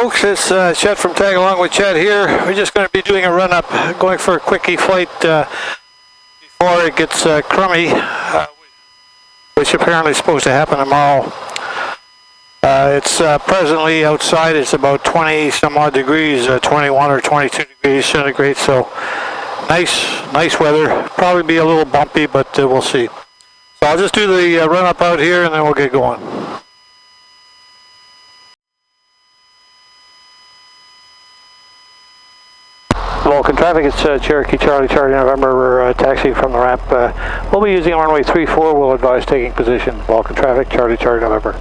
folks, it's Chet from Tag Along with Chet here. We're just going to be doing a run-up, going for a quickie flight before it gets crummy, which apparently is supposed to happen tomorrow. It's presently outside, it's about 20 some odd degrees, 21 or 22 degrees centigrade, so nice weather. Probably be a little bumpy, but we'll see. So I'll just do the run-up out here and then we'll get going. Vulcan traffic, it's Cherokee Charlie November. We're taxiing from the ramp. We'll be using runway 34. We'll advise taking position. Vulcan traffic, Charlie November.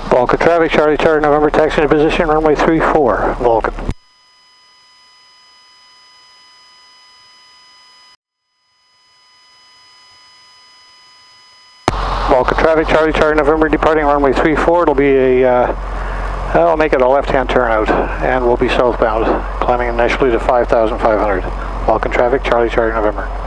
Vulcan traffic, Charlie November, taxiing to position, runway 34, Vulcan. Vulcan traffic, Charlie November, departing runway 34. It'll be I'll make it a left-hand turnout, and we'll be southbound, climbing initially to 5,500. Vulcan traffic, Charlie November.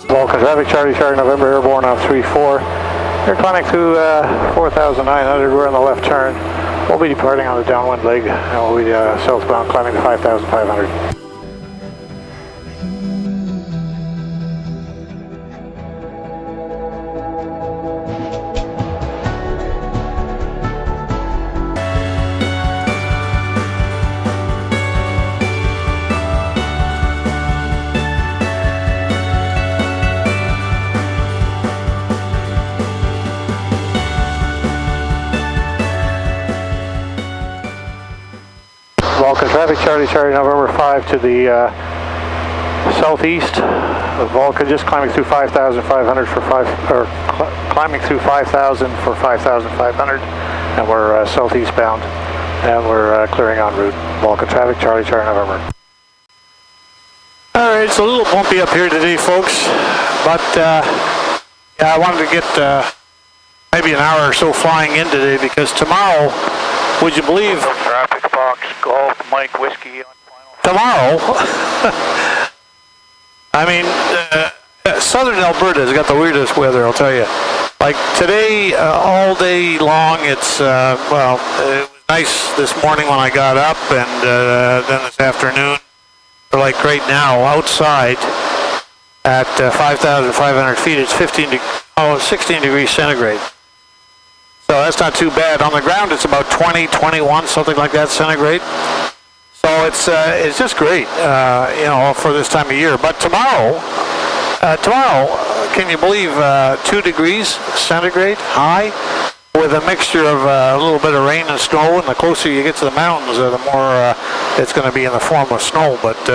Vulcan traffic, Charlie November, airborne off 34. They're climbing through 4,900. We're on the left turn. We'll be departing on the downwind leg, and we'll be southbound, climbing to 5,500. Vulcan traffic, Charlie November 5 to the southeast. Vulcan just climbing through 5,500 for climbing through 5,000 for 5,500, and we're southeast bound, and we're clearing en route. Vulcan traffic, Charlie November. All right, it's a little bumpy up here today, folks, but yeah, I wanted to get maybe an hour or so flying in today because tomorrow, would you believe? Traffic box, Golf, Mike, Whiskey on final. Tomorrow, I mean, southern Alberta has got the weirdest weather, I'll tell you. Like today, all day long, it's, well, it was nice this morning when I got up, and then this afternoon, or like right now, outside at 5,500 feet, it's 16 degrees centigrade. So that's not too bad. On the ground, it's about 20, 21, something like that centigrade. So it's just great, you know, for this time of year. But tomorrow, can you believe 2 degrees centigrade high with a mixture of a little bit of rain and snow? And the closer you get to the mountains, the more it's going to be in the form of snow. But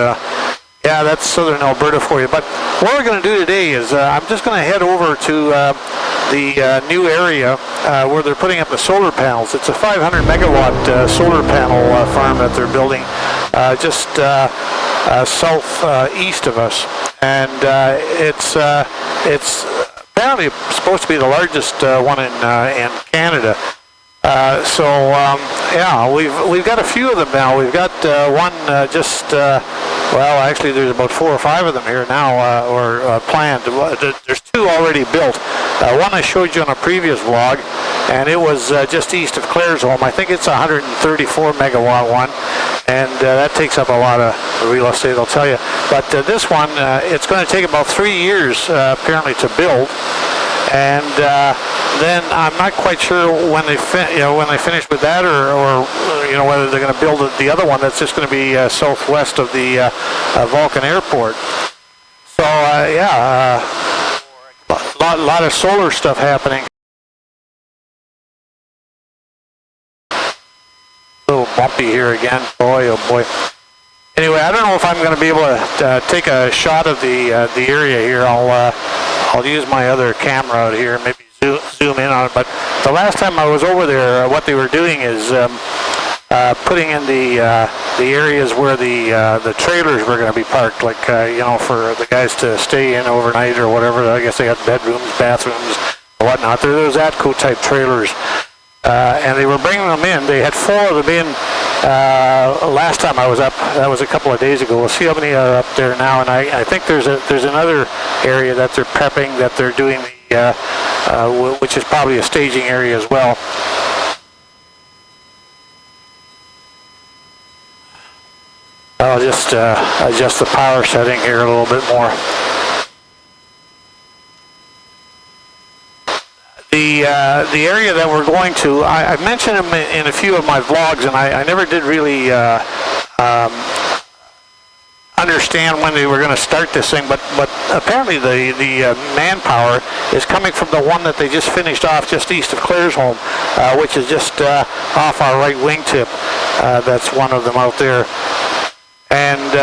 yeah, that's southern Alberta for you. But what we're going to do today is I'm just going to head over to the new area where they're putting up the solar panels. It's a 500 megawatt solar panel farm that they're building just southeast of us, and it's apparently supposed to be the largest one in Canada. Yeah, we've got a few of them now. We've got one well, actually, there's about 4 or 5 of them here now, or planned. There's 2 already built. One I showed you on a previous vlog, and it was just east of Claresholm. I think it's a 134 megawatt one, and that takes up a lot of real estate, I'll tell you. But this one, it's going to take about 3 years apparently to build. And then I'm not quite sure when they finish with that, or whether they're going to build the other one that's just going to be southwest of the Vulcan airport. So yeah, lot of solar stuff happening. A little bumpy here again, boy, oh boy. Anyway, I don't know if I'm going to be able to take a shot of the area here. I'll use my other camera out here, maybe zoom in on it. But the last time I was over there, what they were doing is putting in the areas where the trailers were going to be parked, like for the guys to stay in overnight or whatever. I guess they had bedrooms, bathrooms, or whatnot. They're those ATCO type trailers. And they were bringing them in. They had 4 of them in last time I was up. That was a couple of days ago. We'll see how many are up there now. And I think there's another area that they're prepping, that they're doing which is probably a staging area as well. I'll just adjust the power setting here a little bit more. The area that we're going to, I've mentioned them in a few of my vlogs, and I never did really understand when they were going to start this thing, but apparently the manpower is coming from the one that they just finished off just east of Claresholm, which is just off our right wingtip. That's one of them out there. And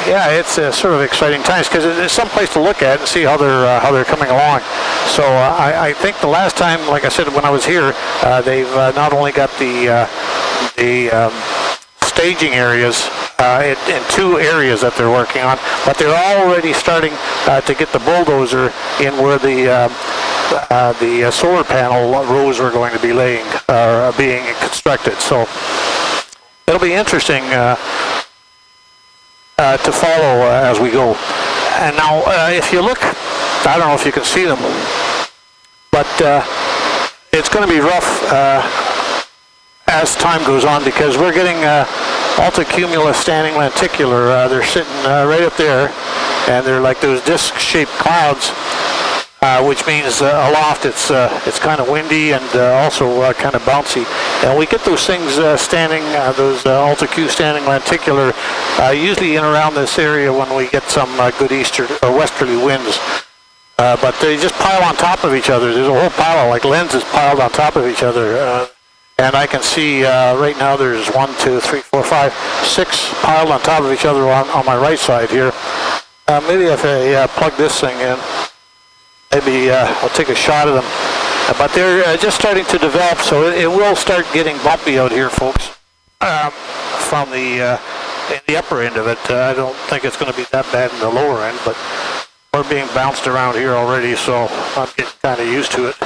yeah, it's sort of exciting times because it's some place to look at and see how they're coming along. So I think the last time, like I said, when I was here, they've not only got the staging areas in 2 areas that they're working on, but they're already starting to get the bulldozer in where the solar panel rows are going to be being constructed. So it'll be interesting to follow as we go. And now, if you look, I don't know if you can see them, but it's going to be rough as time goes on, because we're getting multicumulus standing lenticular. They're sitting right up there, and they're like those disc-shaped clouds, which means aloft it's kind of windy and also kind of bouncy. And we get those things standing, those alticu standing lenticular, usually in around this area when we get some good easterly or westerly winds. But they just pile on top of each other. There's a whole pile of like lenses piled on top of each other. And I can see right now there's 1, 2, 3, 4, 5, 6 piled on top of each other on my right side here. Maybe if I plug this thing in, maybe I'll take a shot of them. But they're just starting to develop, so it will start getting bumpy out here, folks. From the upper end of it, I don't think it's going to be that bad in the lower end, but we're being bounced around here already, so I'm getting kind of used to it.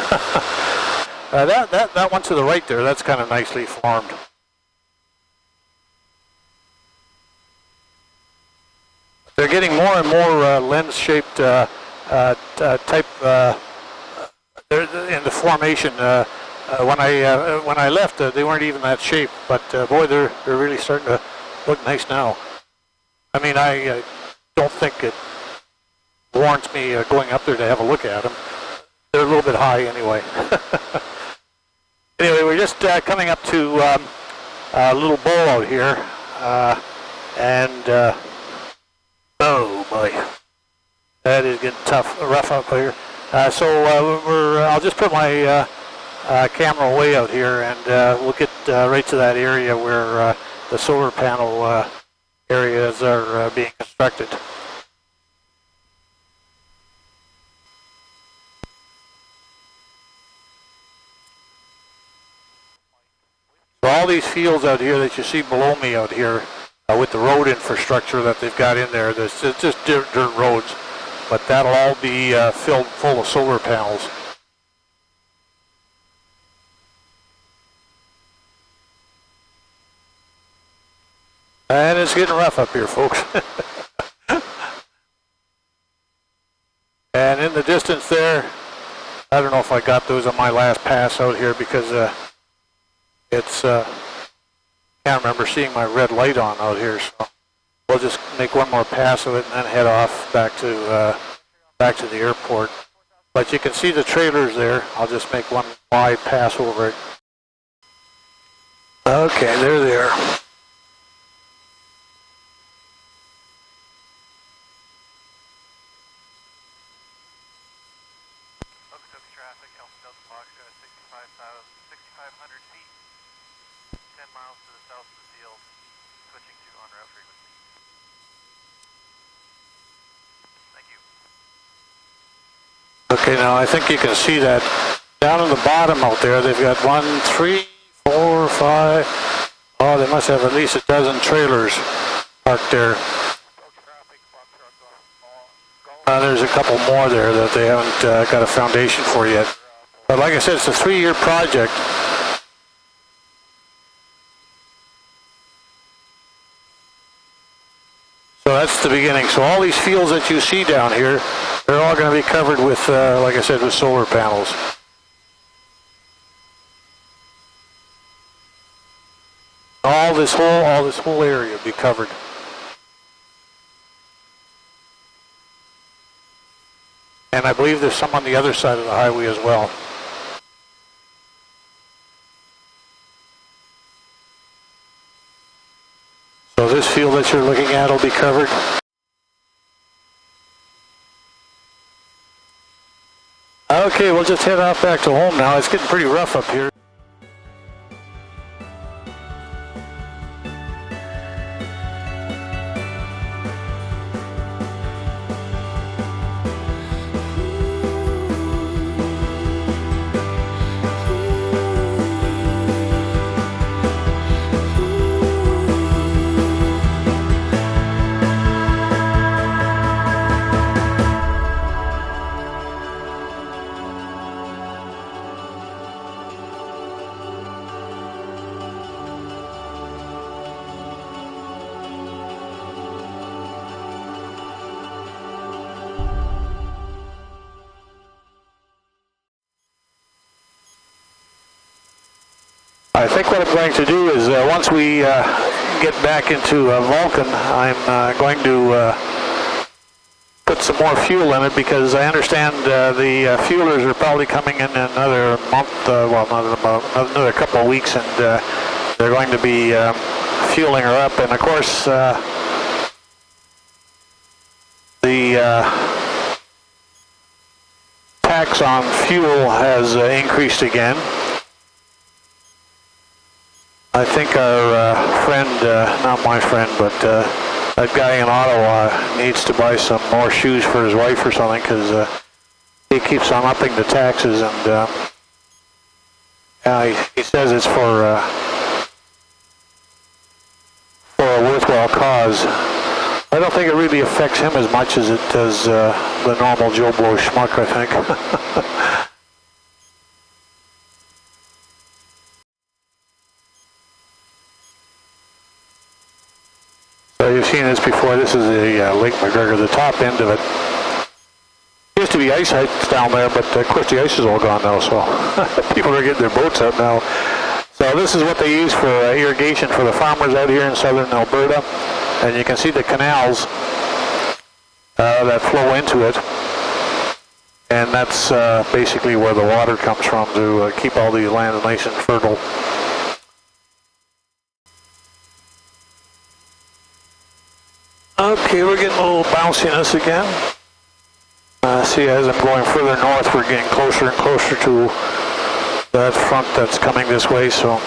That one to the right there, that's kind of nicely formed. They're getting more and more lens-shaped type. They're in the formation. When I left, they weren't even that shape, but boy, they're really starting to look nice now. I mean, I don't think it warrants me going up there to have a look at them. They're a little bit high anyway. Anyway, we're just coming up to a little bowl out here, and oh boy, that is getting rough up here. I'll just put my camera way out here, and we'll get right to that area where the solar panel areas are being constructed. So all these fields out here that you see below me out here, with the road infrastructure that they've got in there, there's just dirt roads, but that'll all be filled full of solar panels. And it's getting rough up here, folks. And in the distance there, I don't know if I got those on my last pass out here because it's, can't remember seeing my red light on out here, so we'll just make one more pass of it and then head off back to the airport. But you can see the trailers there. I'll just make one wide pass over it. Okay, there they are. Traffic, Alpha Delta Foxtrot, 6,500 feet, 10 miles to the south of the field, switching to on route frequency. Thank you. Okay, now I think you can see that down in the bottom out there, they've got 1, 3, 4, 5, oh, they must have at least a dozen trailers parked there. There's a couple more there that they haven't got a foundation for yet. But like I said, it's a 3-year project. So that's the beginning. So all these fields that you see down here, they're all going to be covered with, like I said, with solar panels. All this whole area will be covered. And I believe there's some on the other side of the highway as well. So this field that you're looking at will be covered. Okay, we'll just head off back to home now. It's getting pretty rough up here. I think what I'm going to do is once we get back into Vulcan, I'm going to put some more fuel in it because I understand the fuelers are probably coming in another month, well, not another couple of weeks, and they're going to be fueling her up. And of course, the tax on fuel has increased again. I think our friend, not my friend, but that guy in Ottawa needs to buy some more shoes for his wife or something because he keeps on upping the taxes, and he says it's for a worthwhile cause. I don't think it really affects him as much as it does the normal Joe Blow schmuck, I think. So you've seen this before. This is the Lake McGregor, the top end of it. Used to be ice heights down there, but of course the ice is all gone now, so people are getting their boats out now. So this is what they use for irrigation for the farmers out here in southern Alberta. And you can see the canals that flow into it. And that's basically where the water comes from to keep all the land nice and fertile. Okay, we're getting a little bounciness again. See, as I'm going further north, we're getting closer and closer to that front that's coming this way, so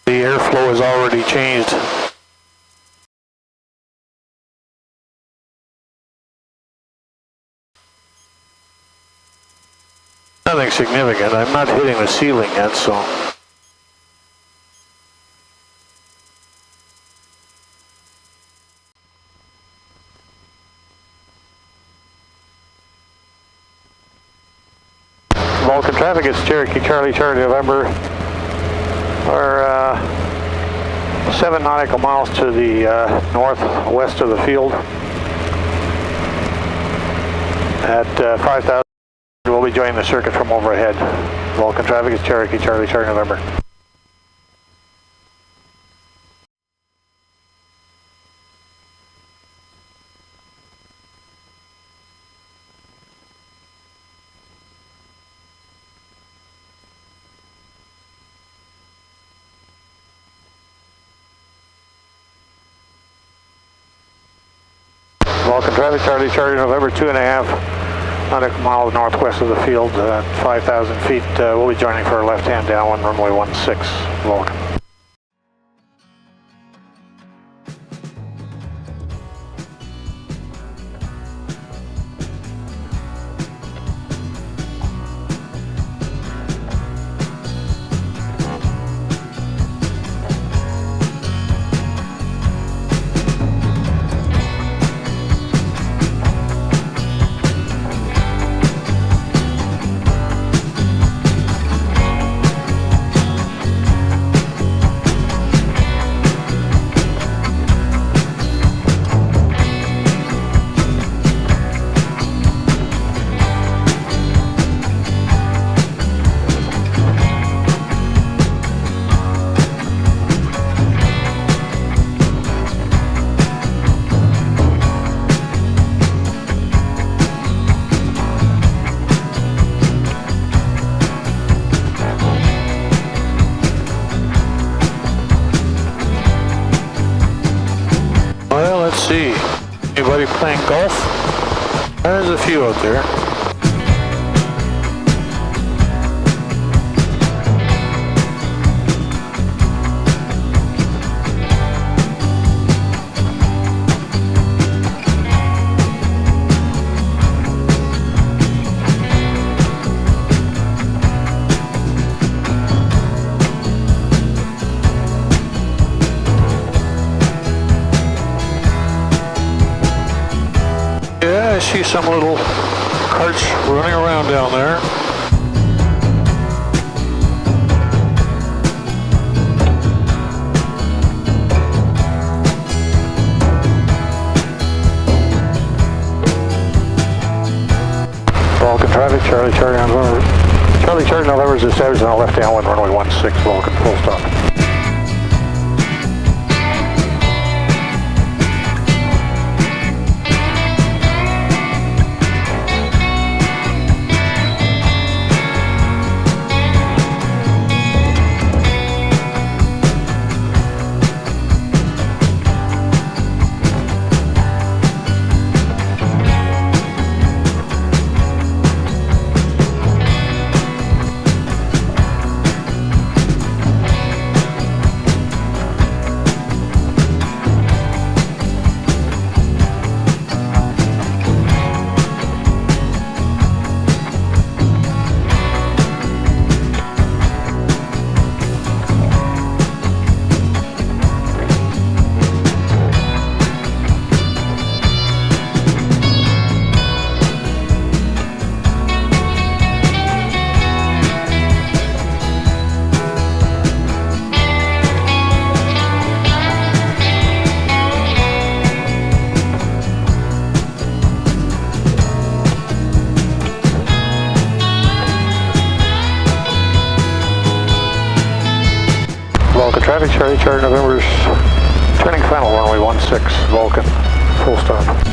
the airflow has already changed. Nothing significant. I'm not hitting the ceiling yet, so. Vulcan traffic, it's Cherokee, Charlie, November. We're 7 nautical miles to the northwest of the field. At 5,000, we'll be joining the circuit from overhead. Vulcan traffic is Cherokee, Charlie, November. Vulcan traffic, Charlie, November, 2.5 nautical miles northwest of the field, 5,000 feet. We'll be joining for a left-hand downwind, runway 16, Vulcan. Well, let's see. Anybody playing golf? There's a few out there. Yeah, I see some little carts running around down there. Vulcan traffic, Charlie, November. Charlie, November is established on the left downwind, runway 16, Vulcan, full stop. Vulcan traffic, Charlie, November's turning final, runway 16, Vulcan, full stop.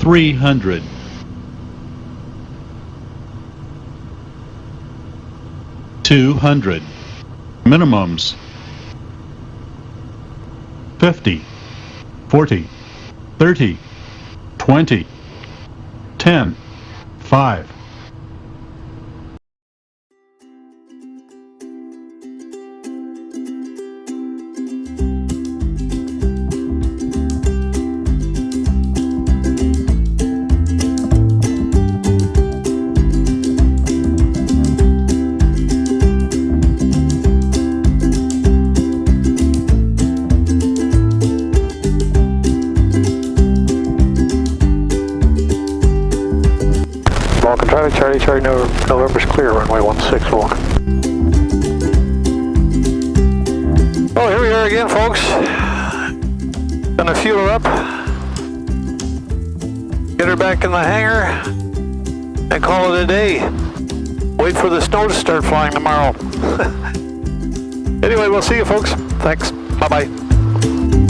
300. 200. Minimums 50, 40, 30, 20, 10, 5. Vulcan traffic, Charlie, November's clear, runway 16 Vulcan. Well, here we are again, folks. Gonna fuel her up, get her back in the hangar, and call it a day. Wait for the snow to start flying tomorrow. Anyway, we'll see you, folks. Thanks. Bye-bye.